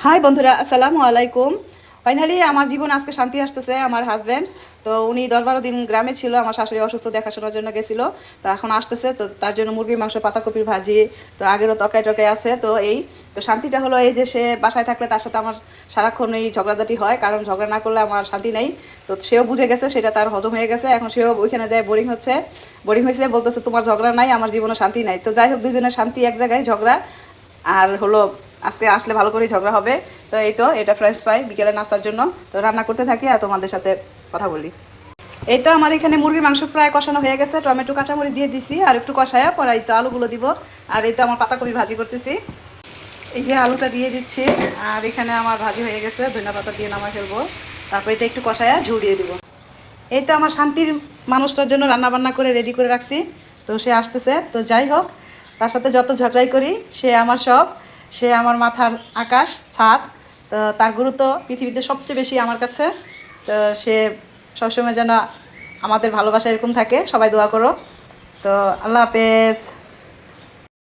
High বন্ধুরা, আসসালামু আলাইকুম। ফাইনালি আমার জীবন আজকে শান্তি আসতেছে। আমার হাজব্যান্ড তো উনি 10-12 দিন গ্রামে ছিল, আমার শাশুড়ি অসুস্থ দেখাশোনার জন্য গেছিলো। তো এখন আসতেছে, তো তার জন্য মুরগির মাংস, পাতাকপির ভাজি, তো আগেরও তরকারি টরকারি আছে। তো তো শান্তিটা হলো এই যে সে বাসায় থাকলে তার সাথে আমার সারাক্ষণ এই ঝগড়াঝাটি হয়, কারণ ঝগড়া না করলে আমার শান্তি নেই। তো সেও বুঝে গেছে, সেটা তার হজম হয়ে গেছে। এখন সেও ওইখানে যায় বোরিং হয়েছে, বলতেছে তোমার ঝগড়া নাই, আমার জীবনে শান্তি নাই। তো যাই হোক, দুজনের শান্তি এক জায়গায়, ঝগড়া আর হলো আজকে আসলে ভালো করেই ঝগড়া হবে। তো এটা ফ্রেঞ্চ ফ্রাই বিকেলে নাস্তার জন্য। তো রান্না করতে থাকি আর তোমাদের সাথে কথা বলি। এই তো আমার এখানে মুরগির মাংস প্রায় কষানো হয়ে গেছে, টমেটো কাঁচামরিচ দিয়ে দিছি, আর একটু কষায়া পরে এই তো আলুগুলো দিব। আর এই তো আমার পাতাকপি ভাজি করতেছি, এই যে আলুটা দিয়ে দিচ্ছি। আর এখানে আমার ভাজি হয়ে গেছে, ধনিয়া পাতা দিয়ে নামাই ফেলবো। তারপর এটা একটু কষায়া ঝুল দিয়ে দিব। এই তো আমার শান্তির মানুষটার জন্য রান্না বান্না করে রেডি করে রাখছি। তো সে আসতেছে। তো যাই হোক, তার সাথে যত ঝগড়াই করি, সে আমার সব, সে আমার মাথার আকাশ ছাদ। তো তার গুরুত্ব পৃথিবীতে সবচেয়ে বেশি আমার কাছে। তো সে সবসময় যেন আমাদের ভালোবাসা এরকম থাকে। সবাই দোয়া করো। তো আল্লাহ হাফেজ।